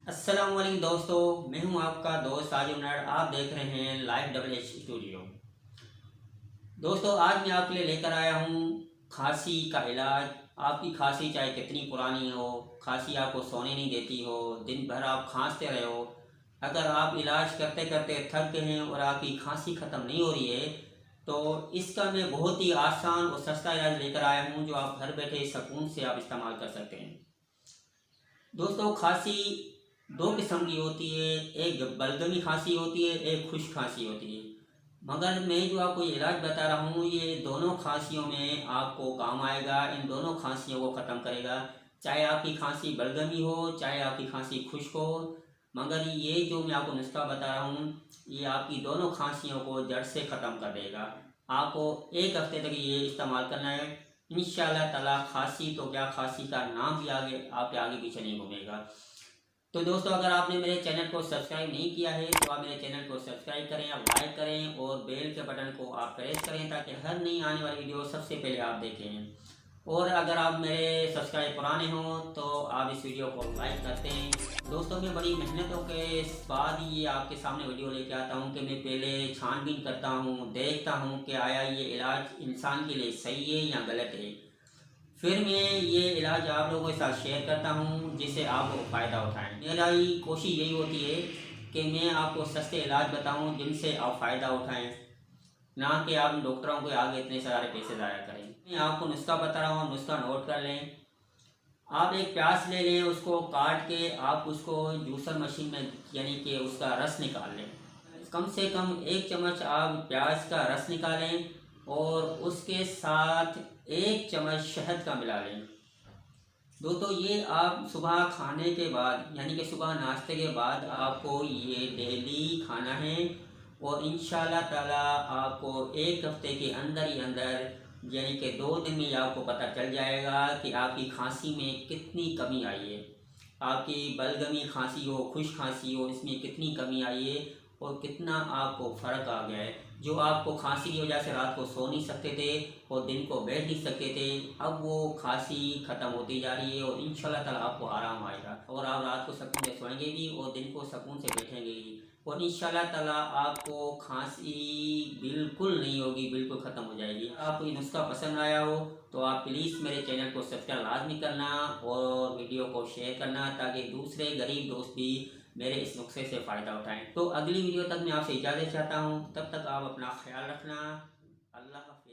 अस्सलाम वालेकुम दोस्तों, मैं हूं आपका दोस्त साजिद नर। आप देख रहे हैं लाइव डबल एच स्टूडियो। दोस्तों, आज मैं आपके लिए लेकर आया हूं खांसी का इलाज। आपकी खांसी चाहे कितनी पुरानी हो, खांसी आपको सोने नहीं देती हो, दिन भर आप खांसते रहे हो, अगर आप इलाज करते करते थक गए हैं और आपकी खांसी ख़त्म नहीं हो रही है, तो इसका मैं बहुत ही आसान और सस्ता इलाज लेकर आया हूं जो आप घर बैठे सुकून से आप इस्तेमाल कर सकते हैं। दोस्तों, खांसी दो किस्म की होती है। एक बलगमी खांसी होती है, एक खुश्क खांसी होती है। मगर मैं जो आपको ये इलाज बता रहा हूँ, ये दोनों खांसियों में आपको काम आएगा, इन दोनों खांसियों को ख़त्म करेगा। चाहे आपकी खांसी बलगमी हो, चाहे आपकी खांसी खुश्क हो, मगर ये जो मैं आपको नुस्खा बता रहा हूँ, ये आपकी दोनों खांसियों को जड़ से ख़त्म कर देगा। आपको एक हफ्ते तक ये इस्तेमाल करना है। इंशाल्लाह ताला खांसी तो क्या, खांसी का नाम भी आगे आपके आगे पीछे नहीं घूमेगा। तो दोस्तों, अगर आपने मेरे चैनल को सब्सक्राइब नहीं किया है तो आप मेरे चैनल को सब्सक्राइब करें, आप लाइक करें और बेल के बटन को आप प्रेस करें ताकि हर नई आने वाली वीडियो सबसे पहले आप देखें। और अगर आप मेरे सब्सक्राइब पुराने हों तो आप इस वीडियो को लाइक करते हैं। दोस्तों, मैं बड़ी मेहनतों के बाद ये आपके सामने वीडियो लेके आता हूँ कि मैं पहले छानबीन करता हूँ, देखता हूँ कि आया ये इलाज इंसान के लिए सही है या गलत है। फिर मैं ये इलाज आप लोगों के साथ शेयर करता हूँ जिससे आपको फ़ायदा उठाएं। मेरी कोशिश यही होती है कि मैं आपको सस्ते इलाज बताऊँ जिनसे आप फ़ायदा उठाएं, ना कि आप डॉक्टरों के आगे इतने सारे पैसे ज़ाया करें। मैं आपको नुस्खा बता रहा हूँ, नुस्खा नोट कर लें। आप एक प्याज ले लें, उसको काट के आप उसको जूसर मशीन में यानी कि उसका रस निकाल लें। कम से कम 1 चम्मच आप प्याज का रस निकालें और उसके साथ 1 चम्मच शहद का मिला लें। दोस्तों, ये आप सुबह खाने के बाद यानी कि सुबह नाश्ते के बाद आपको ये डेली खाना है और इंशाल्लाह ताला आपको एक हफ्ते के अंदर ही अंदर यानी कि 2 दिन में ही आपको पता चल जाएगा कि आपकी खांसी में कितनी कमी आई है। आपकी बलगमी खांसी हो, खुश्क खांसी हो, इसमें कितनी कमी आई है और कितना आपको फ़र्क आ गया है। जो आपको खांसी की वजह से रात को सो नहीं सकते थे और दिन को बैठ नहीं सकते थे, अब वो खांसी ख़त्म होती जा रही है और इंशाल्लाह ताला आपको आराम आएगा और आप रात को सुकून से सोएंगे भी और दिन को सुकून से बैठेंगे भी और इंशाल्लाह ताला आपको खांसी बिल्कुल नहीं होगी, बिल्कुल ख़त्म हो जाएगी। आपको ये नुस्खा पसंद आया हो तो आप प्लीज़ मेरे चैनल को सब्सक्राइब लाजमी करना और वीडियो को शेयर करना ताकि दूसरे गरीब दोस्त भी मेरे इस नुस्खे से फ़ायदा उठाएं। तो अगली वीडियो तक मैं आपसे इजाज़त चाहता हूँ, तब तक आप अपना ख्याल रखना। अल्लाह हाफ़िज़।